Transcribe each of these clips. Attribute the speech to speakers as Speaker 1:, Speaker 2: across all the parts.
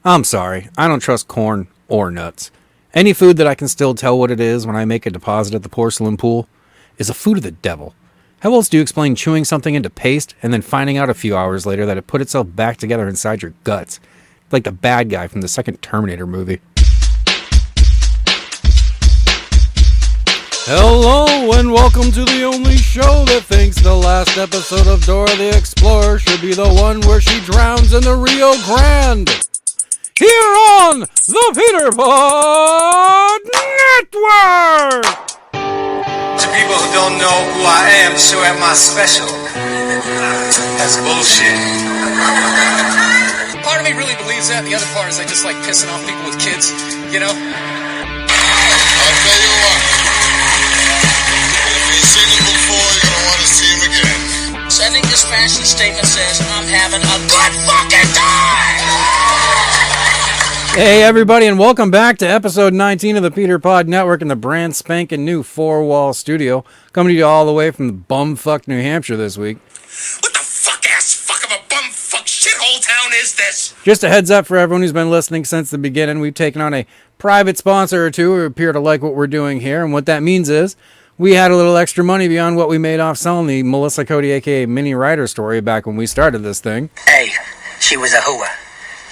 Speaker 1: I'm sorry, I don't trust corn or nuts. Any food that I can still tell what it is when I make a deposit at the porcelain pool is a food of the devil. How else do you explain chewing something into paste and then finding out a few hours later that it put itself back together inside your guts? Like the bad guy from the second Terminator movie. Hello and welcome to the only show that thinks the last episode of Dora the Explorer should be the one where she drowns in the Rio Grande. Here on the Peter Pod Network!
Speaker 2: To people who don't know who I am, to show at my special. That's bullshit. Part of me really believes that. The other part is I just like pissing off people with kids, you know?
Speaker 3: I'll tell you what. If you've seen him before, you're gonna want to see him again.
Speaker 4: Sending this fashion statement says I'm having a good fucking time!
Speaker 1: Hey everybody, and welcome back to episode 19 of the Peter Pod Network in the brand spanking new four-wall studio, coming to you all the way from the bumfuck New Hampshire this week.
Speaker 3: What the fuck-ass fuck of a bum-fuck shithole town is this?
Speaker 1: Just a heads up for everyone who's been listening since the beginning, we've taken on a private sponsor or two who appear to like what we're doing here, and what that means is we had a little extra money beyond what we made off selling the Melissa Cody aka Mini Rider story back when we started this thing.
Speaker 4: A, she was a hooah.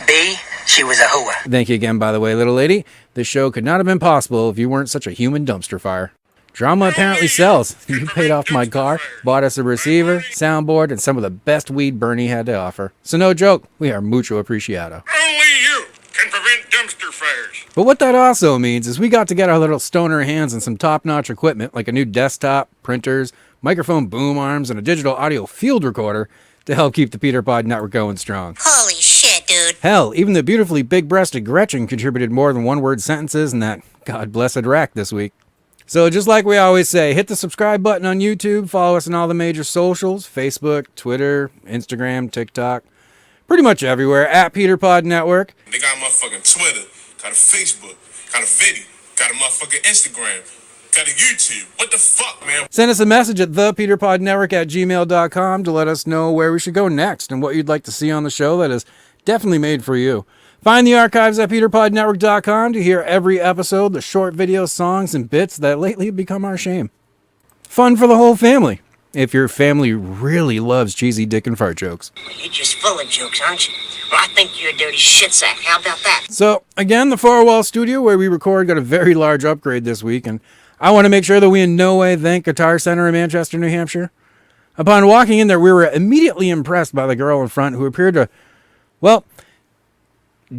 Speaker 4: B, she was a hooah.
Speaker 1: Thank you again, by the way, little lady. This show could not have been possible if you weren't such a human dumpster fire. Drama apparently sells. You paid off my car, bought us a receiver, soundboard, and some of the best weed Bernie had to offer. So no joke, we are mucho apreciado.
Speaker 3: Only you can prevent dumpster fires.
Speaker 1: But what that also means is we got to get our little stoner hands on some top-notch equipment like a new desktop, printers, microphone boom arms, and a digital audio field recorder to help keep the Peter Pod Network going strong.
Speaker 5: Holy shit, dude.
Speaker 1: Hell, even the beautifully big-breasted Gretchen contributed more than one-word sentences in that god-blessed rack this week. So just like we always say, hit the subscribe button on YouTube, follow us on all the major socials, Facebook, Twitter, Instagram, TikTok, pretty much everywhere, at Peter Pod Network.
Speaker 3: They got a motherfucking Twitter, got a Facebook, got a video, got a motherfucking Instagram, got a YouTube. What the fuck, man?
Speaker 1: Send us a message at thepeterpodnetwork@gmail.com to let us know where we should go next and what you'd like to see on the show that is definitely made for you. Find the archives at peterpodnetwork.com to hear every episode, the short videos, songs, and bits that lately have become our shame. Fun for the whole family, if your family really loves cheesy dick and fart jokes.
Speaker 5: You're just full of jokes, aren't you? Well, I think you're a dirty shit sack. How about that?
Speaker 1: So, again, the four-wall studio where we record got a very large upgrade this week, and I want to make sure that we in no way thank Guitar Center in Manchester, New Hampshire. Upon walking in there, we were immediately impressed by the girl in front who appeared to, well,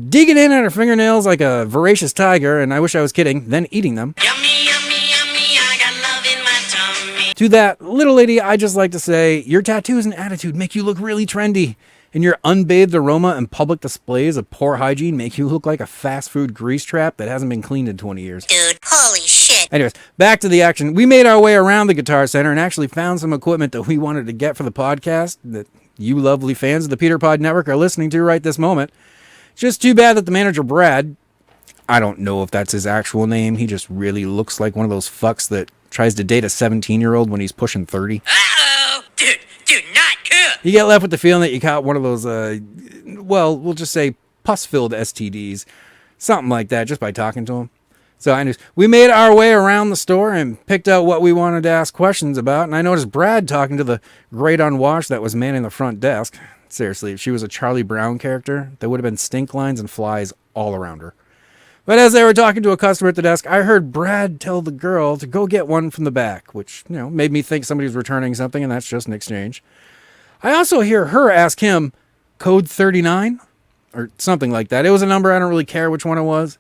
Speaker 1: digging in at her fingernails like a voracious tiger, and I wish I was kidding, then eating them.
Speaker 5: Yummy, yummy, yummy, I got love in my tummy.
Speaker 1: To that little lady, I just like to say, your tattoos and attitude make you look really trendy, and your unbathed aroma and public displays of poor hygiene make you look like a fast food grease trap that hasn't been cleaned in 20 years.
Speaker 5: Dude, holy shit.
Speaker 1: Anyways, back to the action. We made our way around the Guitar Center and actually found some equipment that we wanted to get for the podcast that you lovely fans of the Peter Pod Network are listening to right this moment. Just too bad that the manager, Brad, I don't know if that's his actual name. He just really looks like one of those fucks that tries to date a 17-year-old when he's pushing 30.
Speaker 5: Uh-oh. Dude, not cool.
Speaker 1: You get left with the feeling that you caught one of those, well, we'll just say pus-filled STDs. Something like that, just by talking to him. So anyways, we made our way around the store and picked out what we wanted to ask questions about. And I noticed Brad talking to the great unwashed that was manning the front desk. Seriously, if she was a Charlie Brown character, there would have been stink lines and flies all around her. But as they were talking to a customer at the desk, I heard Brad tell the girl to go get one from the back, which, made me think somebody was returning something, and that's just an exchange. I also hear her ask him, code 39? Or something like that. It was a number, I don't really care which one it was.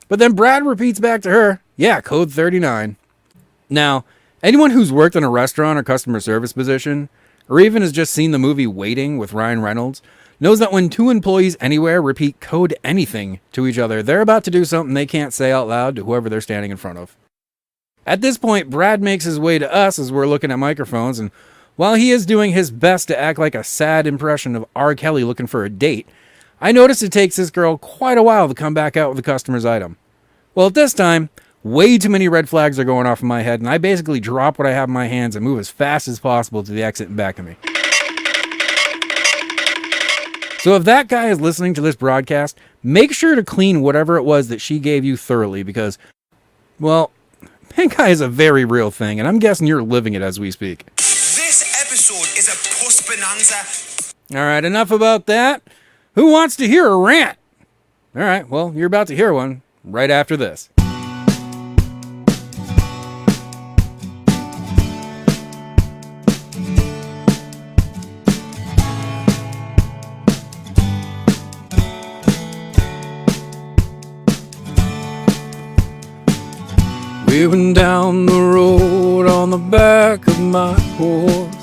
Speaker 1: But then Brad repeats back to her, yeah, code 39. Now, anyone who's worked in a restaurant or customer service position, or even has just seen the movie Waiting with Ryan Reynolds, knows that when two employees anywhere repeat code anything to each other, they're about to do something they can't say out loud to whoever they're standing in front of. At this point, Brad makes his way to us as we're looking at microphones, and while he is doing his best to act like a sad impression of R. Kelly looking for a date, I notice it takes this girl quite a while to come back out with the customer's item. Well, at this time, way too many red flags are going off in my head, and I basically drop what I have in my hands and move as fast as possible to the exit and back of me. So if that guy is listening to this broadcast, make sure to clean whatever it was that she gave you thoroughly because, well, pink eye is a very real thing, and I'm guessing you're living it as we speak.
Speaker 2: This episode is a puss bonanza.
Speaker 1: All right, enough about that. Who wants to hear a rant? All right, well, you're about to hear one right after this. We went down the road on the back of my horse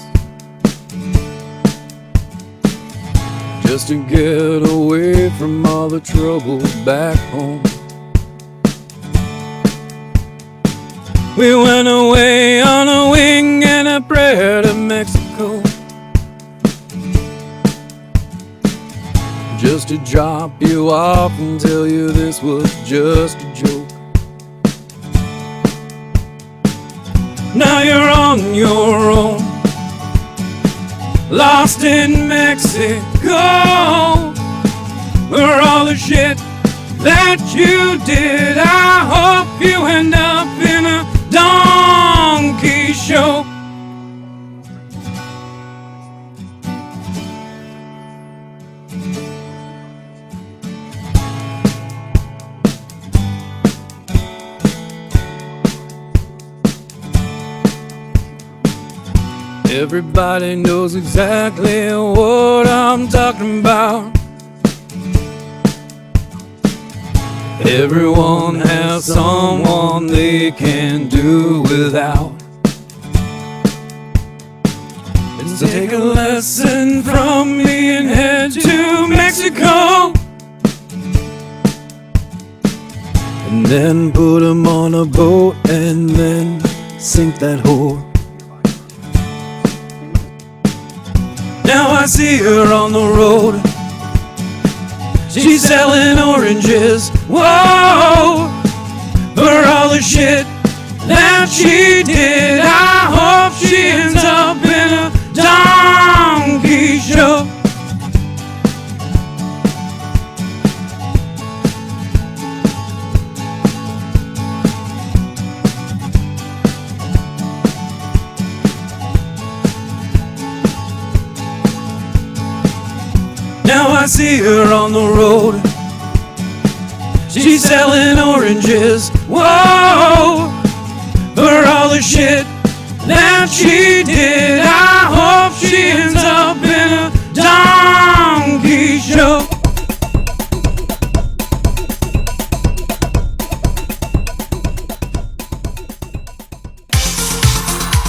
Speaker 1: just to get away from all the trouble back home. We went away on a wing and a prayer to Mexico just to drop you off and tell you this was just a joke. Now you're on your own, lost in Mexico, for all the shit that you did. I hope you end up in a donkey show. Everybody knows exactly what I'm talking about. Everyone has someone they can do without. So take a lesson from me and head to Mexico, and then put 'em on a boat and then sink that whore. Now I see her on the road, she's selling oranges, whoa, for all the shit that she did. I hope she ends up in a donkey show. Now I see her on the road, she's selling oranges, whoa, for all the shit that she did. I hope she ends up in a donkey show.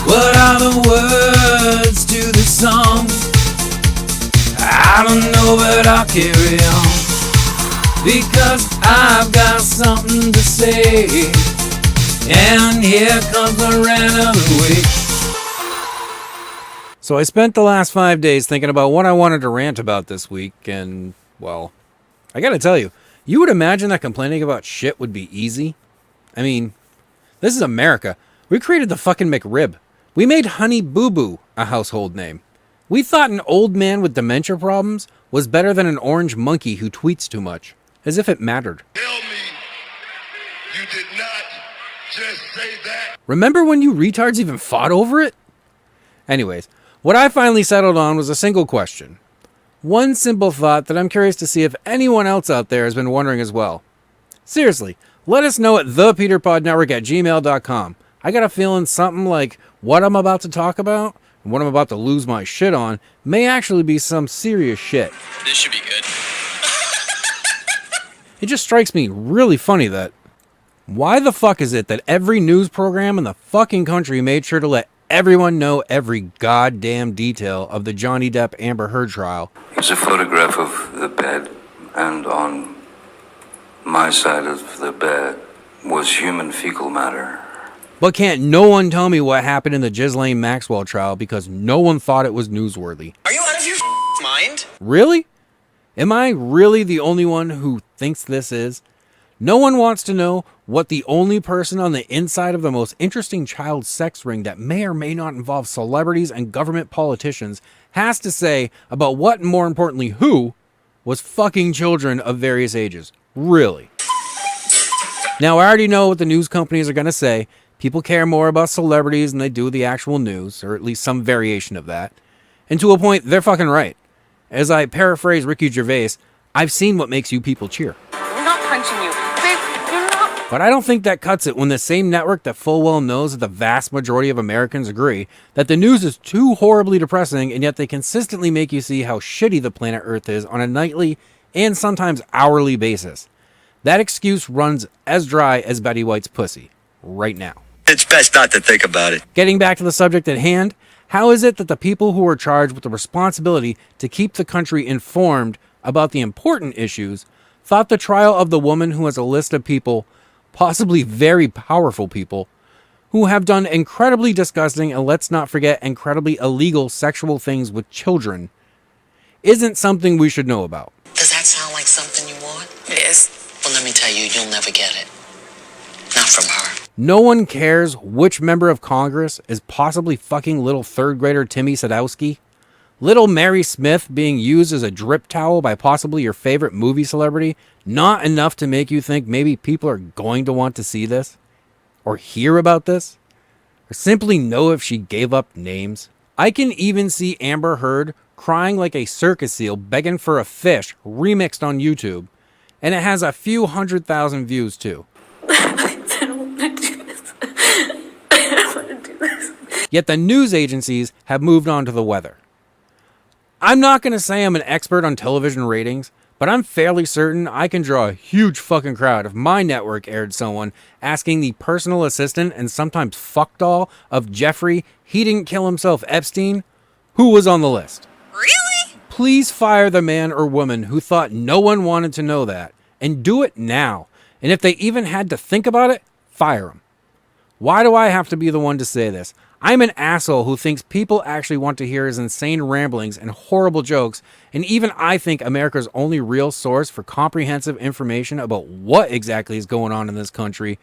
Speaker 1: What are the words to the song? I don't know, but I'll carry on, because I've got something to say, and here comes the rant of the week. So I spent the last 5 days thinking about what I wanted to rant about this week, and, well, I gotta tell you, you would imagine that complaining about shit would be easy? I mean, this is America. We created the fucking McRib. We made Honey Boo Boo a household name. We thought an old man with dementia problems was better than an orange monkey who tweets too much, as if it mattered.
Speaker 3: Tell me you did not just say that.
Speaker 1: Remember when you retards even fought over it? Anyways, what I finally settled on was a single question. One simple thought that I'm curious to see if anyone else out there has been wondering as well. Seriously, let us know at thepeterpodnetwork@gmail.com. I got a feeling something like what I'm about to talk about, and what I'm about to lose my shit on, may actually be some serious shit.
Speaker 2: This should be good.
Speaker 1: It just strikes me really funny that why the fuck is it that every news program in the fucking country made sure to let everyone know every goddamn detail of the Johnny Depp Amber Heard trial?
Speaker 6: Here's a photograph of the bed, and on my side of the bed was human fecal matter.
Speaker 1: But can't no one tell me what happened in the Ghislaine Maxwell trial because no one thought it was newsworthy?
Speaker 2: Are you out of your mind?
Speaker 1: Really? Am I really the only one who thinks this is? No one wants to know what the only person on the inside of the most interesting child sex ring that may or may not involve celebrities and government politicians has to say about what, and more importantly, who was fucking children of various ages. Really. Now, I already know what the news companies are going to say. People care more about celebrities than they do the actual news, or at least some variation of that. And to a point, they're fucking right. As I paraphrase Ricky Gervais, I've seen what makes you people cheer.
Speaker 7: I'm not punching you. Babe, you're not.
Speaker 1: But I don't think that cuts it when the same network that full well knows that the vast majority of Americans agree that the news is too horribly depressing, and yet they consistently make you see how shitty the planet Earth is on a nightly and sometimes hourly basis. That excuse runs as dry as Betty White's pussy right now.
Speaker 8: It's best not to think about it.
Speaker 1: Getting back to the subject at hand, how is it that the people who are charged with the responsibility to keep the country informed about the important issues thought the trial of the woman who has a list of people, possibly very powerful people, who have done incredibly disgusting and, let's not forget, incredibly illegal sexual things with children, isn't something we should know about?
Speaker 4: Does that sound like something you want?
Speaker 7: Yes.
Speaker 4: Well, let me tell you, you'll never get it. Not from her.
Speaker 1: No one cares which member of Congress is possibly fucking little third grader Timmy Sadowski. Little Mary Smith being used as a drip towel by possibly your favorite movie celebrity, not enough to make you think maybe people are going to want to see this? Or hear about this? Or simply know if she gave up names? I can even see Amber Heard crying like a circus seal begging for a fish remixed on YouTube. And it has a few 100,000 views too. Yet the news agencies have moved on to the weather. I'm not going to say I'm an expert on television ratings, but I'm fairly certain I can draw a huge fucking crowd if my network aired someone asking the personal assistant and sometimes fuck doll of Jeffrey He Didn't Kill Himself Epstein, who was on the list.
Speaker 7: Really?
Speaker 1: Please fire the man or woman who thought no one wanted to know that, and do it now. And if they even had to think about it, fire them. Why do I have to be the one to say this? I'm an asshole who thinks people actually want to hear his insane ramblings and horrible jokes, and even I think America's only real source for comprehensive information about what exactly is going on in this country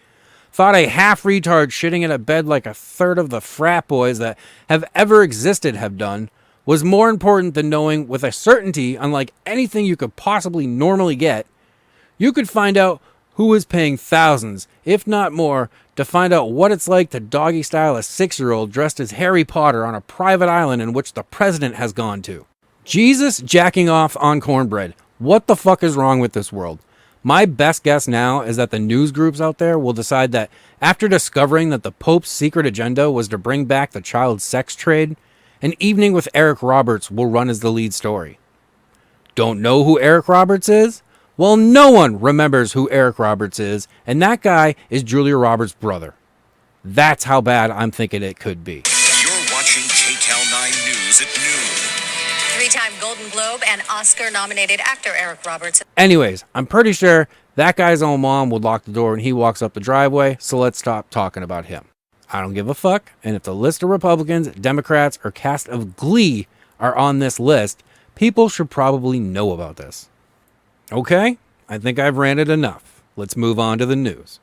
Speaker 1: thought a half-retard shitting in a bed like a third of the frat boys that have ever existed have done was more important than knowing with a certainty, unlike anything you could possibly normally get, you could find out who is paying thousands, if not more, to find out what it's like to doggy style a 6-year-old dressed as Harry Potter on a private island in which the president has gone to. Jesus jacking off on cornbread. What the fuck is wrong with this world? My best guess now is that the news groups out there will decide that after discovering that the Pope's secret agenda was to bring back the child sex trade, An Evening with Eric Roberts will run as the lead story. Don't know who Eric Roberts is? Well, no one remembers who Eric Roberts is, and that guy is Julia Roberts' brother. That's how bad I'm thinking it could be.
Speaker 9: You're watching KCAL 9 News at noon.
Speaker 10: 3-time Golden Globe and Oscar-nominated actor Eric Roberts.
Speaker 1: Anyways, I'm pretty sure that guy's own mom would lock the door when he walks up the driveway, so let's stop talking about him. I don't give a fuck, and if the list of Republicans, Democrats, or cast of Glee are on this list, people should probably know about this. Okay, I think I've ranted enough. Let's move on to the news.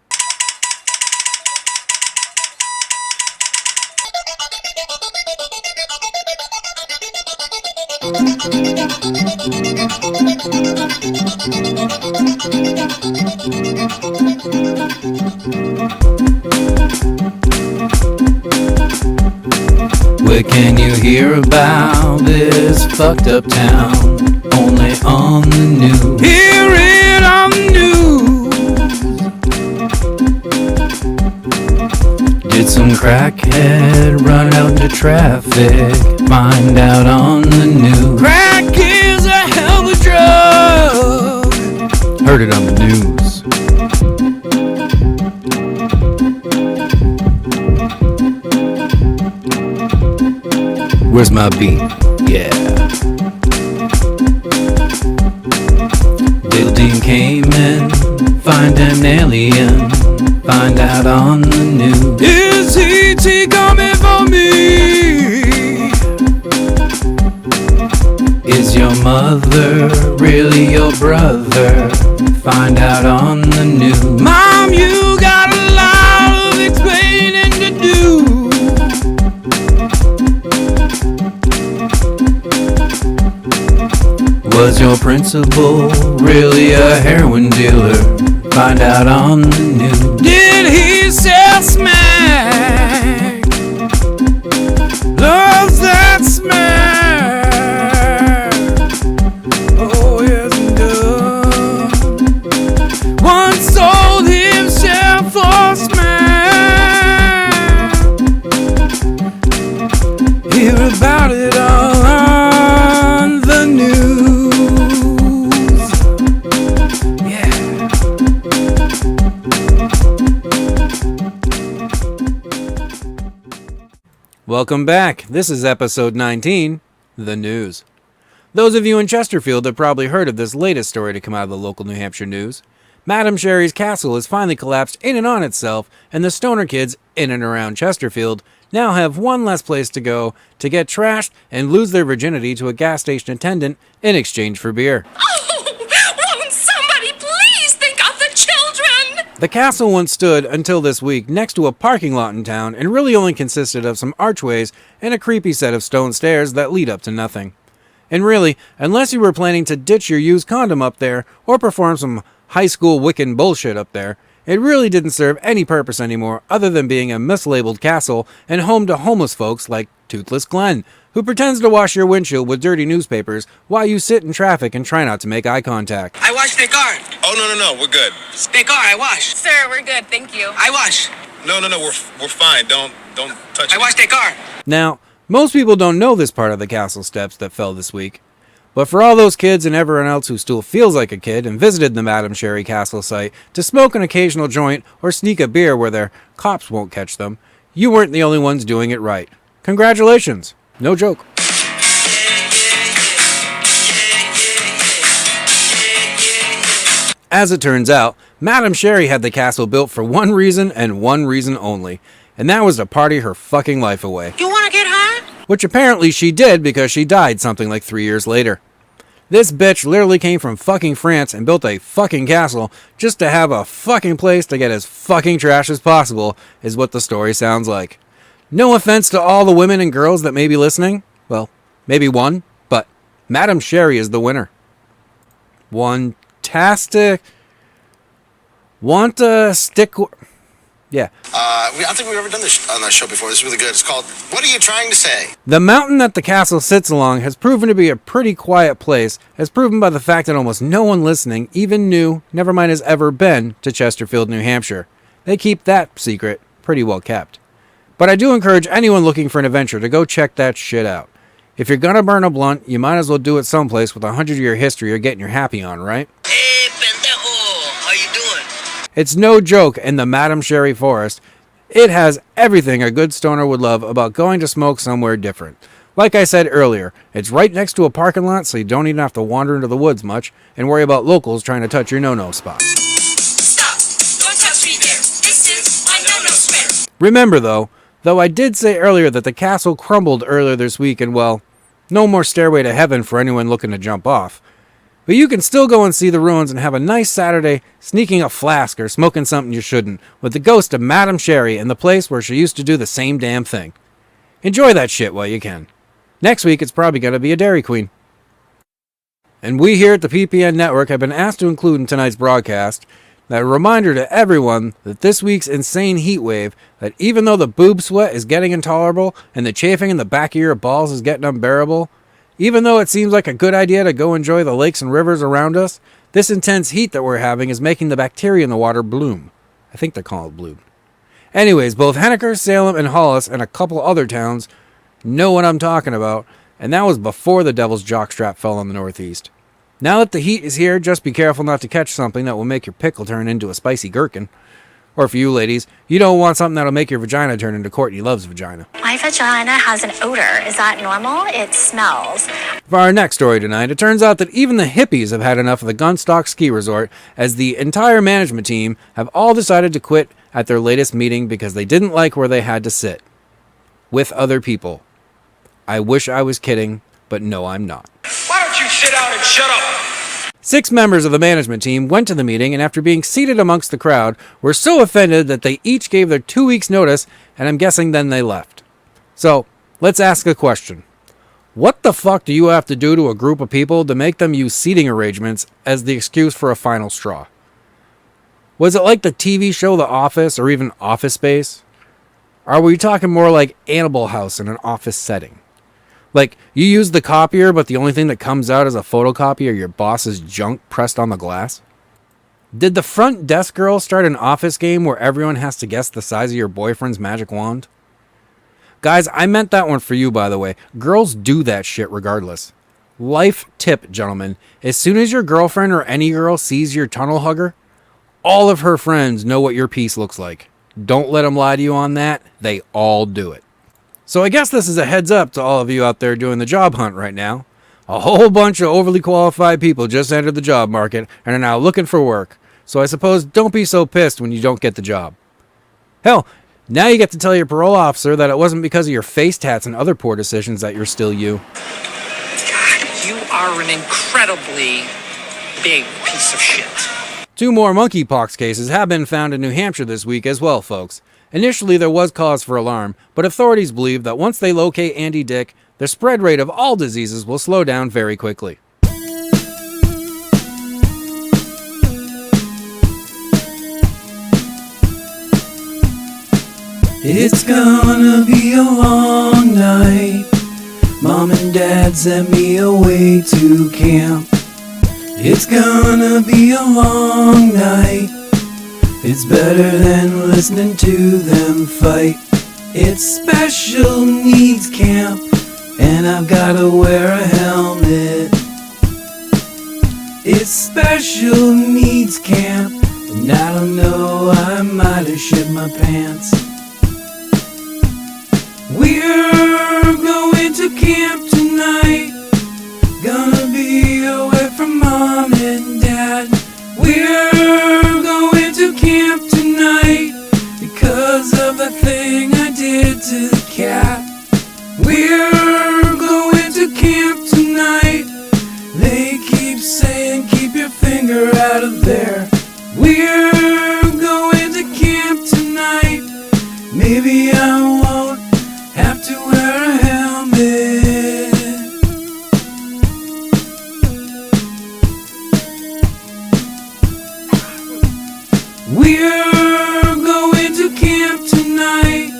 Speaker 1: What can you hear about this fucked up town? Only on the news. Hear it on the news. Did some crackhead run out to traffic? Find out on the news. Crack is a hell of a drug. Heard it on the news. Where's my beat? Yeah. Building came in, find an alien, find out on the news. Is E.T. coming for me? Is your mother really your brother? Find out on the news. Mom, you got a lot of explaining to do. Was your principal really a heroin dealer? Find out on the news. Did he sell smack? Loves that smack. Oh, yes, he does. Once sold himself for smack. Hear about it all on the news. Yeah. Welcome back. This is episode 19, The News. Those of you in Chesterfield have probably heard of this latest story to come out of the local New Hampshire news. Madam Sherry's castle has finally collapsed in and on itself, and the stoner kids in and around Chesterfield now have one less place to go to get trashed and lose their virginity to a gas station attendant in exchange for beer.
Speaker 7: Oh, won't somebody please think of the children?
Speaker 1: The castle once stood, until this week, next to a parking lot in town and really only consisted of some archways and a creepy set of stone stairs that lead up to nothing. And really, unless you were planning to ditch your used condom up there or perform some high school Wiccan bullshit up there, it really didn't serve any purpose anymore other than being a mislabeled castle and home to homeless folks like Toothless Glenn, who pretends to wash your windshield with dirty newspapers while you sit in traffic and try not to make eye contact.
Speaker 2: I wash the car.
Speaker 3: Oh, no, we're good.
Speaker 2: The car, I wash.
Speaker 7: Sir, we're good, thank you.
Speaker 2: I wash.
Speaker 3: No, we're fine. Don't touch
Speaker 2: I
Speaker 3: it.
Speaker 2: wash the car.
Speaker 1: Now, most people don't know this part of the castle steps that fell this week. But for all those kids and everyone else who still feels like a kid and visited the Madam Sherry Castle site to smoke an occasional joint or sneak a beer where their cops won't catch them, you weren't the only ones doing it right. Congratulations. No joke. As it turns out, Madam Sherry had the castle built for one reason and one reason only, and that was to party her fucking life away.
Speaker 5: You wanna get high?
Speaker 1: Which apparently she did because she died something like 3 years later. This bitch literally came from fucking France and built a fucking castle just to have a fucking place to get as fucking trash as possible, is what the story sounds like. No offense to all the women and girls that may be listening. Well, maybe one, but Madam Sherry is the winner. One-tastic. Want to stick... Yeah.
Speaker 11: I think we've ever done this on our show before. This is really good. It's called What Are You Trying to Say?
Speaker 1: The mountain that the castle sits along has proven to be a pretty quiet place, as proven by the fact that almost no one listening even knew, never mind has ever been, to Chesterfield, New Hampshire. They keep that secret pretty well kept. But I do encourage anyone looking for an adventure to go check that shit out. If you're gonna burn a blunt, you might as well do it someplace with a 100-year history you're getting your happy on, right?
Speaker 5: Hey, pendejo, how you doing?
Speaker 1: It's no joke in the Madam Sherry Forest. It has everything a good stoner would love about going to smoke somewhere different. Like I said earlier, it's right next to a parking lot, so you don't even have to wander into the woods much and worry about locals trying to touch your no-no spot.
Speaker 7: Stop! Don't touch me there. This is my no-no spot.
Speaker 1: Remember though I did say earlier that the castle crumbled earlier this week and well, no more stairway to heaven for anyone looking to jump off. But you can still go and see the ruins and have a nice Saturday sneaking a flask or smoking something you shouldn't with the ghost of Madam Sherry in the place where she used to do the same damn thing. Enjoy that shit while you can. Next week it's probably going to be a Dairy Queen. And we here at the PPN Network have been asked to include in tonight's broadcast that reminder to everyone that this week's insane heat wave, that even though the boob sweat is getting intolerable and the chafing in the back of your balls is getting unbearable, even though it seems like a good idea to go enjoy the lakes and rivers around us, this intense heat that we're having is making the bacteria in the water bloom. I think they're called bloom. Anyways, both Henniker, Salem, and Hollis, and a couple other towns know what I'm talking about, and that was before the Devil's Jockstrap fell on the Northeast. Now that the heat is here, just be careful not to catch something that will make your pickle turn into a spicy gherkin. Or for you ladies, you don't want something that'll make your vagina turn into Courtney Love's vagina.
Speaker 10: My vagina has an odor. Is that normal? It smells.
Speaker 1: For our next story tonight, it turns out that even the hippies have had enough of the Gunstock Ski Resort, as the entire management team have all decided to quit at their latest meeting because they didn't like where they had to sit. With other people. I wish I was kidding, but no, I'm not.
Speaker 2: Why don't you sit down and shut up?
Speaker 1: 6 members of the management team went to the meeting and after being seated amongst the crowd, were so offended that they each gave their 2 weeks notice, and I'm guessing then they left. So, let's ask a question. What the fuck do you have to do to a group of people to make them use seating arrangements as the excuse for a final straw? Was it like the TV show The Office or even Office Space? Or were you talking more like Animal House in an office setting? Like, you use the copier, but the only thing that comes out is a photocopy of your boss's junk pressed on the glass? Did the front desk girl start an office game where everyone has to guess the size of your boyfriend's magic wand? Guys, I meant that one for you, by the way. Girls do that shit regardless. Life tip, gentlemen. As soon as your girlfriend or any girl sees your tunnel hugger, all of her friends know what your piece looks like. Don't let them lie to you on that. They all do it. So I guess this is a heads up to all of you out there doing the job hunt right now. A whole bunch of overly qualified people just entered the job market and are now looking for work. So I suppose don't be so pissed when you don't get the job. Hell, now you get to tell your parole officer that it wasn't because of your face tats and other poor decisions that you're still you.
Speaker 4: God, you are an incredibly big piece of shit.
Speaker 1: 2 more monkeypox cases have been found in New Hampshire this week as well, folks. Initially, there was cause for alarm, but authorities believe that once they locate Andy Dick, the spread rate of all diseases will slow down very quickly.
Speaker 12: It's gonna be a long night. Mom and Dad sent me away to camp. It's gonna be a long night. It's better than listening to them fight. It's special needs camp, and I've gotta wear a helmet. It's special needs camp, and I don't know, I might have shit my pants. We're going to camp tonight. Gonna be away from Mom and Dad. We're going to camp tonight because of the thing I did to the cat. We're going to camp tonight. They keep saying keep your finger out of there. We're going to camp tonight. Maybe I won't have to wear a helmet. We're going to camp tonight.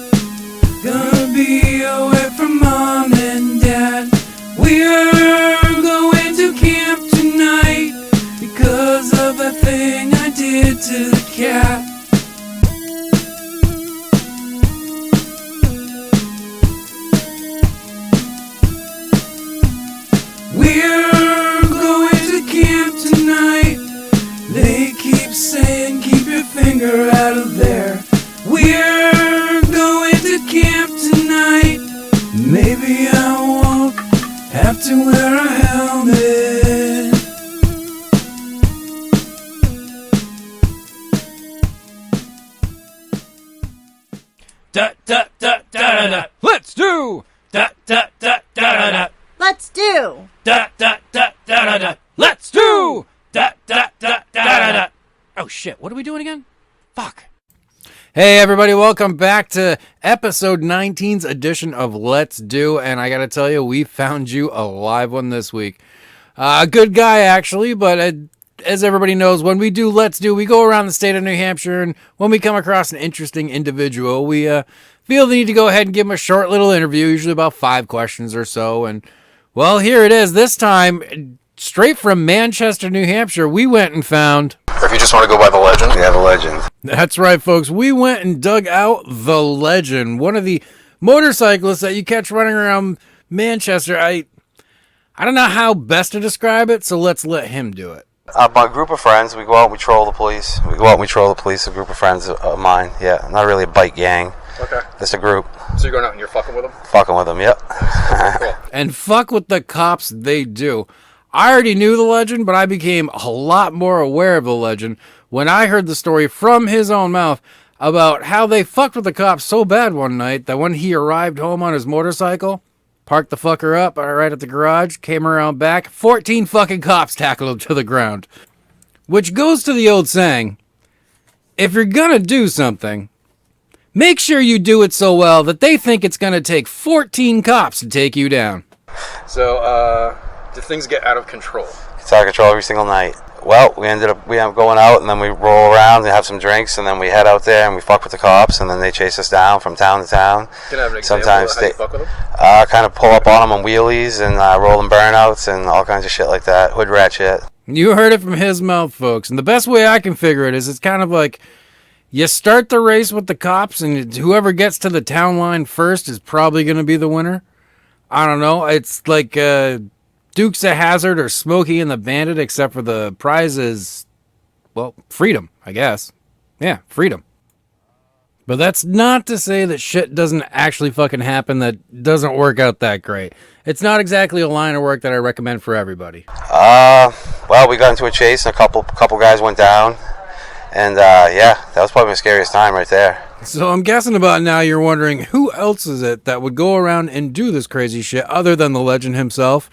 Speaker 12: Gonna be away from Mom and Dad. We're going to camp tonight because of the thing I did to the cat. We're going to camp tonight. They keep saying keep your finger out of there. We're going to camp tonight. Maybe I won't have to wear a helmet.
Speaker 1: Da da da da da. Let's do. Da da da da da.
Speaker 13: Let's do.
Speaker 1: Da da da da da. Let's do. Da da da da da. Oh shit! What are we doing again? Fuck. Hey everybody, welcome back to episode 19's edition of Let's Do, and I gotta tell you, we found you a live one this week. A good guy actually, but as everybody knows, when we do Let's Do, we go around the state of New Hampshire, and when we come across an interesting individual, we feel the need to go ahead and give him a short little interview, usually about 5 questions or so, and well, here it is. This time, straight from Manchester, New Hampshire, we went and found...
Speaker 11: Or if you just want to go by the legend, we have a legend.
Speaker 1: That's right, folks. We went and dug out the legend, one of the motorcyclists that you catch running around Manchester. I don't know how best to describe it, so let's let him do it.
Speaker 14: My group of friends, we go out and we troll the police. A group of friends of mine, yeah. Not really a bike gang.
Speaker 11: Okay.
Speaker 14: Just a group.
Speaker 11: So you're going out and you're fucking with them?
Speaker 14: Fucking with them, yep.
Speaker 11: Cool.
Speaker 1: And fuck with the cops, they do. I already knew the legend, but I became a lot more aware of the legend when I heard the story from his own mouth about how they fucked with the cops so bad one night that when he arrived home on his motorcycle, parked the fucker up right at the garage, came around back, 14 fucking cops tackled him to the ground. Which goes to the old saying, if you're gonna do something, make sure you do it so well that they think it's gonna take 14 cops to take you down. So, did things get out of control?
Speaker 14: It's out of control every single night. Well, we ended up going out, and then we roll around and have some drinks, and then we head out there and we fuck with the cops, and then they chase us down from town to town.
Speaker 1: Can I have an example
Speaker 14: Sometimes
Speaker 1: of how
Speaker 14: they
Speaker 1: you fuck with them?
Speaker 14: kind of pull up on them on wheelies and roll them burnouts and all kinds of shit like that. Hood rat shit.
Speaker 1: You heard it from his mouth, folks. And the best way I can figure it is it's kind of like you start the race with the cops, and whoever gets to the town line first is probably going to be the winner. I don't know. It's like Dukes of Hazzard or Smokey and the Bandit, except for the prize is, well, freedom, I guess. Yeah, freedom. But that's not to say that shit doesn't actually fucking happen that doesn't work out that great. It's not exactly a line of work that I recommend for everybody.
Speaker 14: Well, we got into a chase and a couple guys went down. And, yeah, that was probably my scariest time right there.
Speaker 1: So I'm guessing about now you're wondering who else is it that would go around and do this crazy shit other than the legend himself.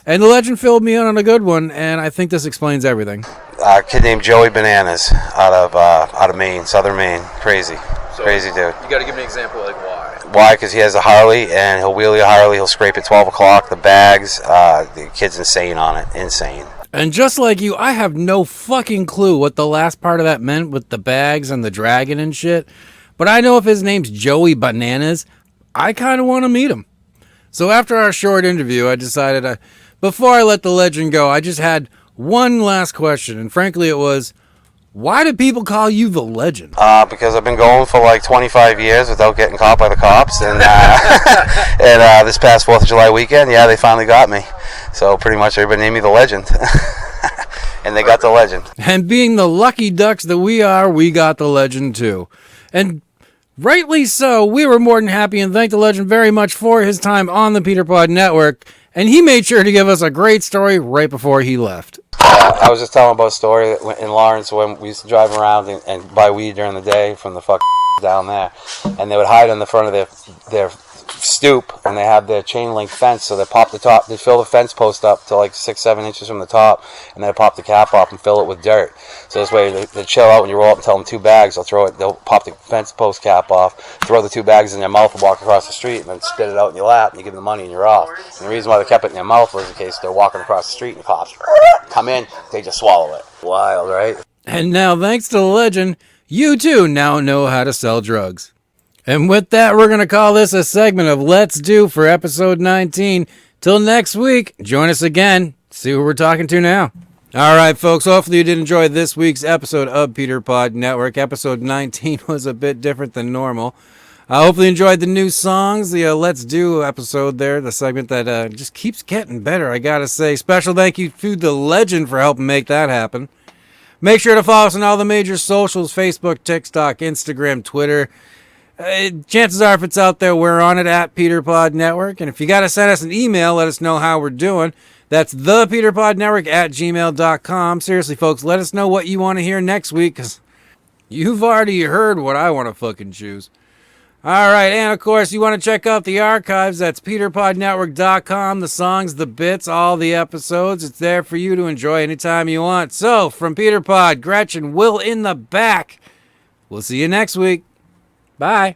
Speaker 1: And the legend filled me in on a good one, and I think this explains everything.
Speaker 14: A kid named Joey Bananas out of Maine, southern Maine. Crazy dude.
Speaker 1: You got to give me an example, like why?
Speaker 14: Why? Because he has a Harley, and he'll wheelie a Harley. He'll scrape at 12 o'clock. The bags, the kid's insane on it. Insane.
Speaker 1: And just like you, I have no fucking clue what the last part of that meant with the bags and the dragon and shit. But I know if his name's Joey Bananas, I kind of want to meet him. So after our short interview, I decided, before I let the legend go, I just had one last question. And frankly, it was, why do people call you the legend?
Speaker 14: Because I've been going for like 25 years without getting caught by the cops. And, and this past 4th of July weekend, yeah, they finally got me. So pretty much everybody named me the legend. And they got the legend. And
Speaker 1: being the lucky ducks that we are, we got the legend too. And rightly so, we were more than happy and thank the legend very much for his time on the Peter Pod Network. And he made sure to give us a great story right before he left.
Speaker 14: I was just telling about a story in Lawrence when we used to drive around and buy weed during the day from the fuck down there. And they would hide in the front of their stoop, and they have their chain link fence, so they pop the top, they fill the fence post up to like 6-7 inches from the top, and then pop the cap off and fill it with dirt. So this way they chill out when you roll up and tell them 2 bags, they'll pop the fence post cap off, throw the 2 bags in their mouth and walk across the street, and then spit it out in your lap, and you give them the money and you're off. And the reason why they kept it in their mouth was in case they're walking across the street and the cops come in, they just swallow it. Wild, right?
Speaker 1: And now, thanks to the legend, you too now know how to sell drugs. And with that, we're going to call this a segment of Let's Do for episode 19. Till next week, join us again. See who we're talking to now. All right, folks, hopefully you did enjoy this week's episode of Peter Pod Network. Episode 19 was a bit different than normal. I hopefully you enjoyed the new songs, the Let's Do episode there, the segment that just keeps getting better, I got to say. Special thank you to the legend for helping make that happen. Make sure to follow us on all the major socials, Facebook, TikTok, Instagram, Twitter. Chances are if it's out there, we're on it at Peter Pod Network. And if you got to send us an email, let us know how we're doing. That's thepeterpodnetwork@gmail.com. Seriously, folks, let us know what you want to hear next week, because you've already heard what I want to fucking choose. All right, and of course, you want to check out the archives. That's peterpodnetwork.com. The songs, the bits, all the episodes. It's there for you to enjoy anytime you want. So, from Peter Pod, Gretchen, Will in the back. We'll see you next week. Bye.